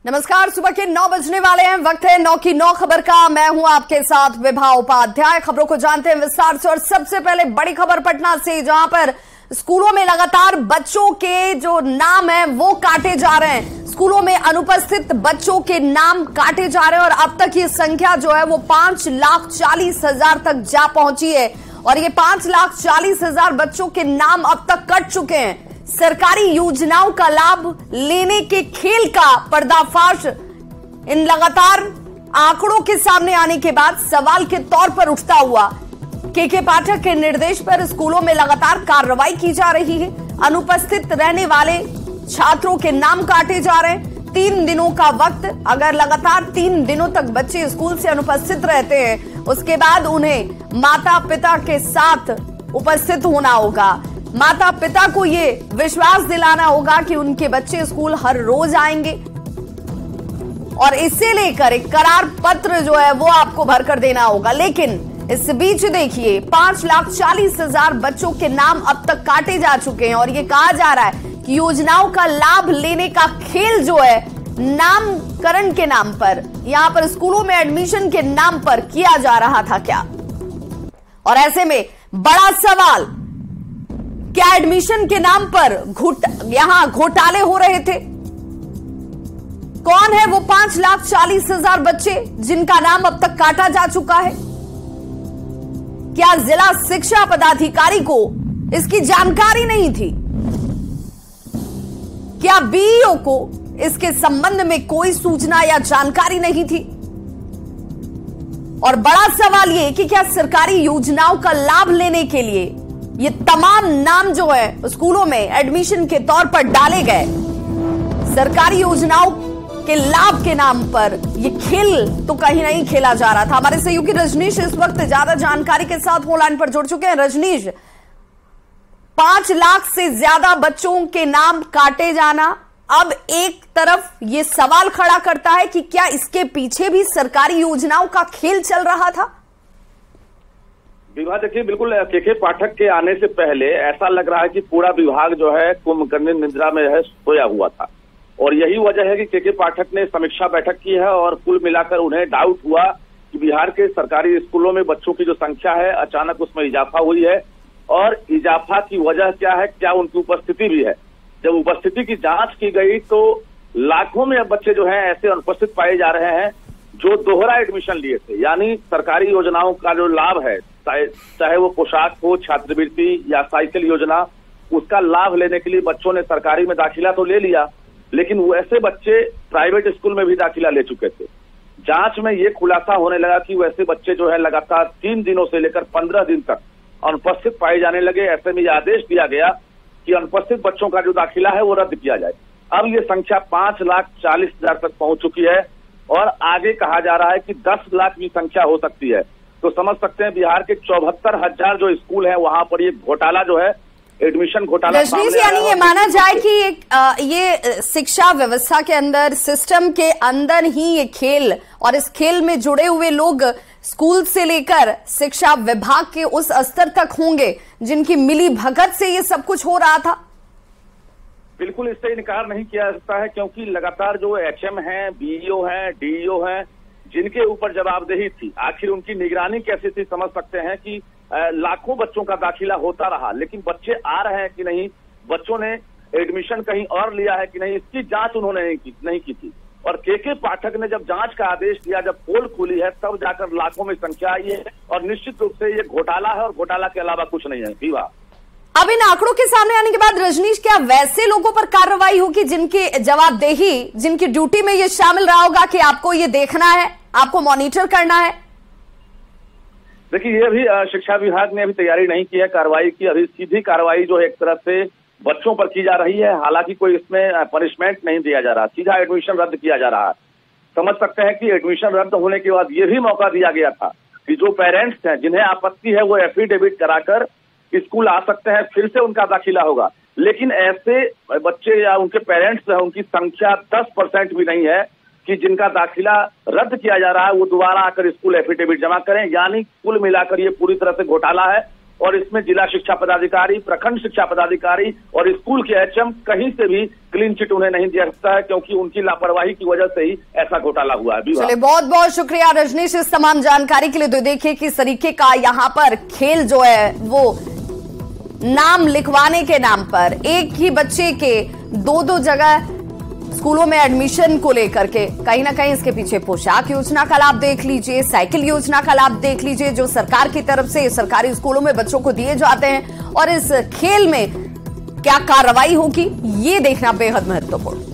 नमस्कार, सुबह के 9 बजने वाले हैं। वक्त है 9 की 9 खबर का। मैं हूं आपके साथ विभा उपाध्याय। खबरों को जानते हैं विस्तार से। और सबसे पहले बड़ी खबर पटना से, जहां पर स्कूलों में लगातार बच्चों के जो नाम है वो काटे जा रहे हैं। स्कूलों में अनुपस्थित बच्चों के नाम काटे जा रहे हैं और अब तक ये संख्या जो है वो 5,40,000 तक जा पहुंची है। और ये 5,40,000 बच्चों के नाम अब तक कट चुके हैं। सरकारी योजनाओं का लाभ लेने के खेल का पर्दाफाश इन लगातार आंकड़ों के सामने आने के बाद सवाल के तौर पर उठता हुआ के पाठक के निर्देश पर स्कूलों में लगातार कार्रवाई की जा रही है। अनुपस्थित रहने वाले छात्रों के नाम काटे जा रहे हैं। 3 दिनों का वक्त, अगर लगातार 3 दिनों तक बच्चे स्कूल से अनुपस्थित रहते हैं, उसके बाद उन्हें माता पिता के साथ उपस्थित होना होगा। माता पिता को ये विश्वास दिलाना होगा कि उनके बच्चे स्कूल हर रोज आएंगे और इसे लेकर एक करार पत्र जो है वो आपको भरकर देना होगा। लेकिन इस बीच देखिए, 5,40,000 बच्चों के नाम अब तक काटे जा चुके हैं और ये कहा जा रहा है कि योजनाओं का लाभ लेने का खेल जो है नामकरण के नाम पर, यहां पर स्कूलों में एडमिशन के नाम पर किया जा रहा था क्या। और ऐसे में बड़ा सवाल, क्या एडमिशन के नाम पर यहां घोटाले हो रहे थे? कौन है वो 5,40,000 बच्चे जिनका नाम अब तक काटा जा चुका है? क्या जिला शिक्षा पदाधिकारी को इसकी जानकारी नहीं थी? क्या बीईओ को इसके संबंध में कोई सूचना या जानकारी नहीं थी? और बड़ा सवाल ये कि क्या सरकारी योजनाओं का लाभ लेने के लिए ये तमाम नाम जो है स्कूलों में एडमिशन के तौर पर डाले गए, सरकारी योजनाओं के लाभ के नाम पर ये खेल तो कहीं नहीं खेला जा रहा था। हमारे सहयोगी रजनीश इस वक्त ज्यादा जानकारी के साथ फोन पर जुड़ चुके हैं। रजनीश, 5 लाख से ज्यादा बच्चों के नाम काटे जाना अब एक तरफ ये सवाल खड़ा करता है कि क्या इसके पीछे भी सरकारी योजनाओं का खेल चल रहा था? विभाग देखिए, बिल्कुल के पाठक के आने से पहले ऐसा लग रहा है कि पूरा विभाग जो है कुंभकर्ण निद्रा में है, सोया हुआ था। और यही वजह है कि के पाठक ने समीक्षा बैठक की है और कुल मिलाकर उन्हें डाउट हुआ कि बिहार के सरकारी स्कूलों में बच्चों की जो संख्या है अचानक उसमें इजाफा हुई है। और इजाफा की वजह क्या है, क्या उनकी उपस्थिति भी है। जब उपस्थिति की जांच की गई तो लाखों में अब बच्चे जो है ऐसे अनुपस्थित पाए जा रहे हैं जो दोहरा एडमिशन लिए थे। यानी सरकारी योजनाओं का जो लाभ है, चाहे वो पोशाक हो, छात्रवृत्ति या साइकिल योजना, उसका लाभ लेने के लिए बच्चों ने सरकारी में दाखिला तो ले लिया, लेकिन वैसे बच्चे प्राइवेट स्कूल में भी दाखिला ले चुके थे। जांच में ये खुलासा होने लगा कि वैसे बच्चे जो है लगातार 3 दिनों से लेकर 15 दिन तक अनुपस्थित पाए जाने लगे। ऐसे में यह आदेश दिया गया कि अनुपस्थित बच्चों का जो दाखिला है वो रद्द किया जाए। अब ये संख्या 5,40,000 तक पहुंच चुकी है और आगे कहा जा रहा है कि 10 लाख की संख्या हो सकती है। तो समझ सकते हैं बिहार के 74,000 जो स्कूल हैं वहां पर ये घोटाला जो है, एडमिशन घोटाला। रजनीश, यानी ये माना जाए कि ये शिक्षा व्यवस्था के अंदर, सिस्टम के अंदर ही ये खेल, और इस खेल में जुड़े हुए लोग स्कूल से लेकर शिक्षा विभाग के उस स्तर तक होंगे जिनकी मिली भगत से ये सब कुछ हो रहा था। बिल्कुल, इससे इनकार नहीं किया जा सकता है, क्योंकि लगातार जो एचएम हैं, बीईओ हैं, डीईओ हैं, जिनके ऊपर जवाबदेही थी, आखिर उनकी निगरानी कैसी थी। समझ सकते हैं कि लाखों बच्चों का दाखिला होता रहा, लेकिन बच्चे आ रहे हैं कि नहीं, बच्चों ने एडमिशन कहीं और लिया है कि नहीं, इसकी जांच उन्होंने नहीं की थी। और के पाठक ने जब जांच का आदेश दिया, जब पोल खुली है, तब जाकर लाखों में संख्या आई है। और निश्चित रूप से ये घोटाला है और घोटाला के अलावा कुछ नहीं है। विवाह, अब इन आंकड़ों के सामने आने के बाद रजनीश, क्या वैसे लोगों पर कार्रवाई होगी जिनकी जवाबदेही, जिनकी ड्यूटी में ये शामिल रहा होगा कि आपको ये देखना है, आपको मॉनिटर करना है? देखिए, ये भी शिक्षा विभाग ने अभी तैयारी नहीं की है कार्रवाई की। अभी सीधी कार्रवाई जो है एक तरफ से बच्चों पर की जा रही है, हालांकि कोई इसमें पनिशमेंट नहीं दिया जा रहा, सीधा एडमिशन रद्द किया जा रहा है। समझ सकते हैं कि एडमिशन रद्द होने के बाद ये भी मौका दिया गया था कि जो पेरेंट्स हैं, जिन्हें आपत्ति है, वो एफिडेविट कराकर स्कूल आ सकते हैं, फिर से उनका दाखिला होगा। लेकिन ऐसे बच्चे या उनके पेरेंट्स है, उनकी संख्या 10% भी नहीं है कि जिनका दाखिला रद्द किया जा रहा है वो दोबारा आकर स्कूल एफिडेविट जमा करें। यानी कुल मिलाकर ये पूरी तरह से घोटाला है और इसमें जिला शिक्षा पदाधिकारी, प्रखंड शिक्षा पदाधिकारी और स्कूल के एचएम कहीं से भी क्लीन चिट उन्हें नहीं दिया सकता है, क्योंकि उनकी लापरवाही की वजह से ही ऐसा घोटाला हुआ है। चलिए, बहुत बहुत शुक्रिया रजनीश इस तमाम जानकारी के लिए। तो देखिए किस तरीके का यहाँ पर खेल जो है वो नाम लिखवाने के नाम पर एक ही बच्चे के दो जगह स्कूलों में एडमिशन को लेकर के कहीं ना कहीं इसके पीछे पोशाक योजना का लाभ देख लीजिए, साइकिल योजना का लाभ देख लीजिए, जो सरकार की तरफ से सरकारी स्कूलों में बच्चों को दिए जाते हैं, और इस खेल में क्या कार्रवाई होगी ये देखना बेहद महत्वपूर्ण।